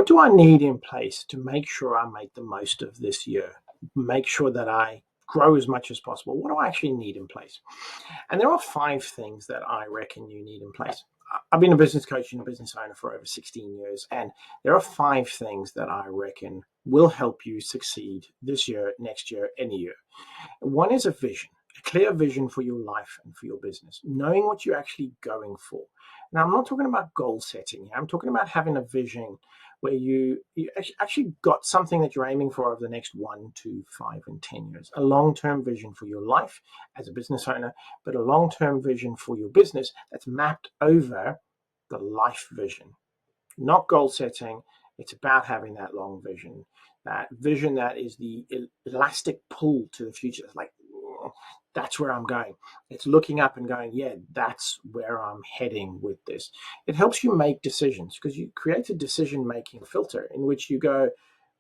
do I need in place to make sure I make the most of this year? Make sure that I grow as much as possible. What do I actually need in place? And there are 5 things that I reckon you need in place. I've been a business coach and a business owner for over 16 years, and there are 5 things that I reckon will help you succeed this year, next year, any year. One is a vision, a clear vision for your life and for your business, knowing what you're actually going for. Now, I'm not talking about goal setting. I'm talking about having a vision where you actually got something that you're aiming for over the next 1, 2, 5, and 10 years. A long-term vision for your life as a business owner, but a long-term vision for your business that's mapped over the life vision. Not goal setting. It's about having that long vision, that vision that is the elastic pull to the future. It's like, that's where I'm going. It's looking up and going, yeah, that's where I'm heading with this. It helps you make decisions because you create a decision-making filter in which you go,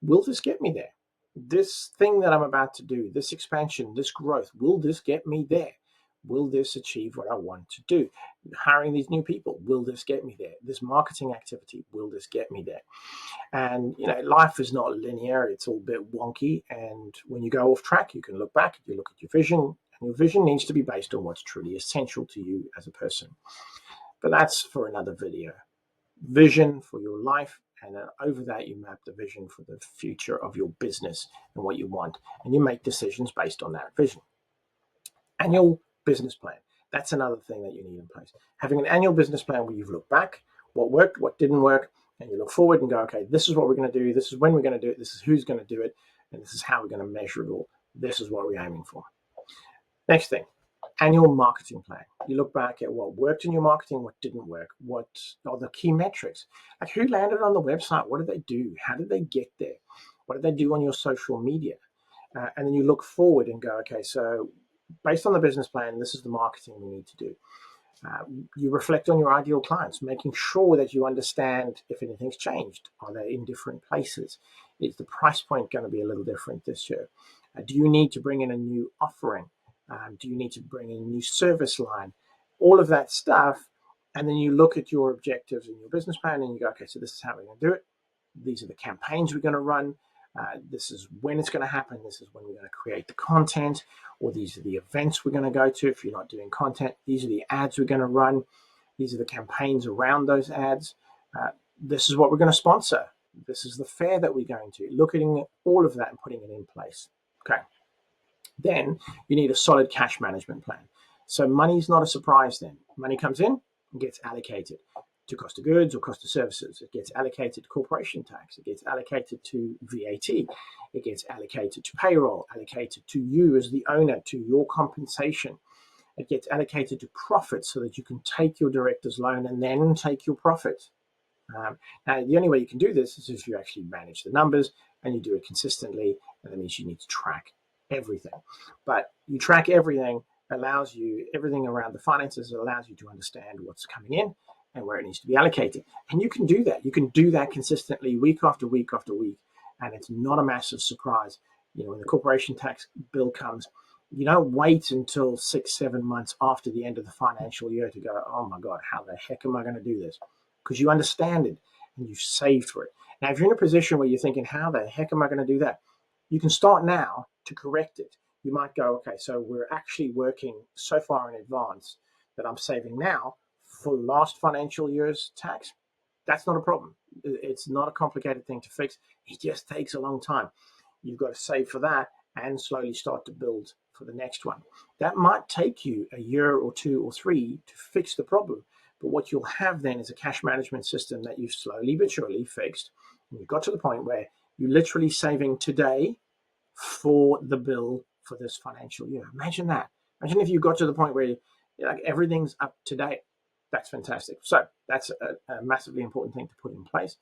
will this get me there? This thing that I'm about to do, this expansion, this growth, will this get me there? Will this achieve what I want to do? Hiring these new people, will this get me there? This marketing activity, will this get me there? And life is not linear; it's all a bit wonky. And when you go off track, you can look back, you look at your vision, and your vision needs to be based on what's truly essential to you as a person. But that's for another video. Vision for your life, and then over that you map the vision for the future of your business and what you want, and you make decisions based on that vision. Annual business plan. That's another thing that you need in place. Having an annual business plan where you've looked back, what worked, what didn't work, and you look forward and go, okay, this is what we're going to do, this is when we're going to do it, this is who's going to do it, and this is how we're going to measure it all. This is what we're aiming for. Next thing, annual marketing plan. You look back at what worked in your marketing, what didn't work, what are the key metrics, like who landed on the website, what did they do, how did they get there, what did they do on your social media, and then you look forward and go, okay, so based on the business plan, this is the marketing we need to do. You reflect on your ideal clients, making sure that you understand if anything's changed. Are they in different places? Is the price point going to be a little different this year? Do you need to bring in a new offering? Do you need to bring in a new service line? All of that stuff. And then you look at your objectives in your business plan and you go, okay, so this is how we're going to do it. These are the campaigns we're going to run. This is when it's going to happen. This is when we're going to create the content, or these are the events we're going to go to. If you're not doing content, these are the ads we're going to run. These are the campaigns around those ads. This is what we're going to sponsor. This is the fair that we're going to. Looking at all of that and putting it in place. Okay. Then you need a solid cash management plan. So money's not a surprise then. Money comes in and gets allocated to cost of goods or cost of services. It gets allocated to corporation tax. It gets allocated to VAT. It gets allocated to payroll, allocated to you as the owner, to your compensation. It gets allocated to profit so that you can take your director's loan and then take your profit. Now, the only way you can do this is if you actually manage the numbers and you do it consistently, and that means you need to track everything. But you track everything, allows you, everything around the finances allows you to understand what's coming in and where it needs to be allocated. And you can do that. You can do that consistently week after week after week. And it's not a massive surprise. When the corporation tax bill comes, you don't wait until 6-7 months after the end of the financial year to go, oh my God, how the heck am I going to do this? Because you understand it and you've saved for it. Now, if you're in a position where you're thinking, how the heck am I going to do that? You can start now to correct it. You might go, okay, so we're actually working so far in advance that I'm saving now for last financial year's tax. That's not a problem. It's not a complicated thing to fix. It just takes a long time. You've got to save for that and slowly start to build for the next one. That might take you a year or 2 or 3 to fix the problem. But what you'll have then is a cash management system that you've slowly but surely fixed. And you've got to the point where you're literally saving today for the bill for this financial year. Imagine that. Imagine if you got to the point where everything's up to date. That's fantastic. So that's a massively important thing to put in place.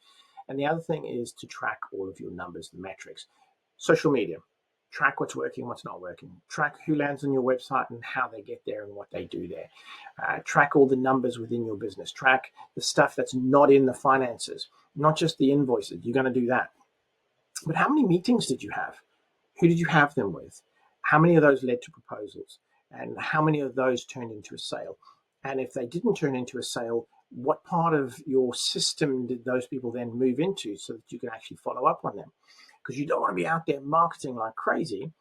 And the other thing is to track all of your numbers, the metrics. Social media. Track what's working, what's not working. Track who lands on your website and how they get there and what they do there. Track all the numbers within your business. Track the stuff that's not in the finances, not just the invoices. You're going to do that. But how many meetings did you have? Who did you have them with? How many of those led to proposals? And how many of those turned into a sale? And if they didn't turn into a sale, What part of your system did those people then move into so that you can actually follow up on them? Because you don't want to be out there marketing like crazy,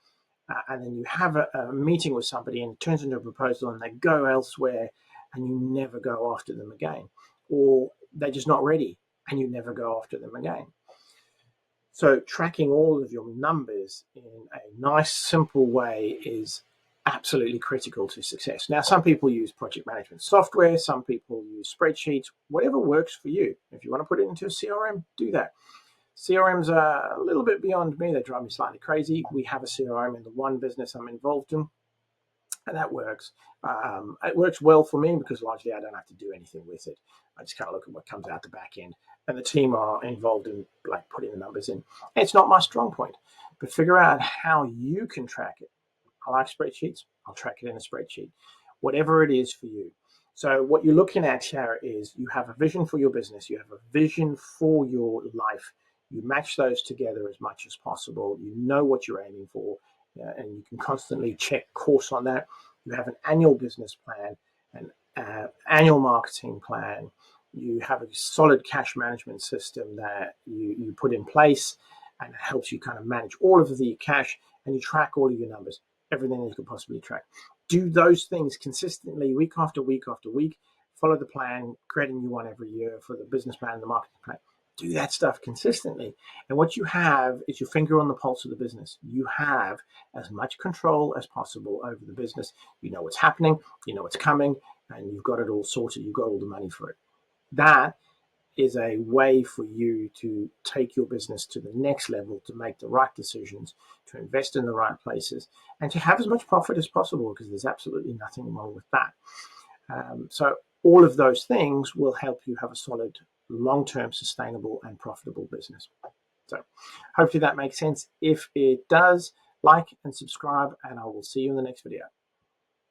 and then you have a meeting with somebody and it turns into a proposal and they go elsewhere and you never go after them again, or they're just not ready and you never go after them again. So tracking all of your numbers in a nice, simple way is absolutely critical to success. Now, some people use project management software, some people use spreadsheets, whatever works for you. If you want to put it into a CRM, do that. CRMs are a little bit beyond me. They drive me slightly crazy. We have a CRM in the one business I'm involved in, and that works. It works well for me because largely I don't have to do anything with it. I just kind of look at what comes out the back end, and the team are involved in like putting the numbers in. It's not my strong point, but figure out how you can track it. I like spreadsheets. I'll track it in a spreadsheet, whatever it is for you. So what you're looking at here is you have a vision for your business. You have a vision for your life. You match those together as much as possible. You know what you're aiming for, and you can constantly check course on that. You have an annual business plan, an annual marketing plan. You have a solid cash management system that you put in place, and it helps you kind of manage all of the cash, and you track all of your numbers, everything that you could possibly track. Do those things consistently, week after week after week. Follow the plan, create a new one every year for the business plan, the marketing plan. Do that stuff consistently. And what you have is your finger on the pulse of the business. You have as much control as possible over the business. You know what's happening, you know what's coming, and you've got it all sorted. You've got all the money for it. That is a way for you to take your business to the next level, to make the right decisions, to invest in the right places, and to have as much profit as possible, because there's absolutely nothing wrong with that. So all of those things will help you have a solid, long-term, sustainable and profitable business. So hopefully that makes sense. If it does, like and subscribe, and I will see you in the next video.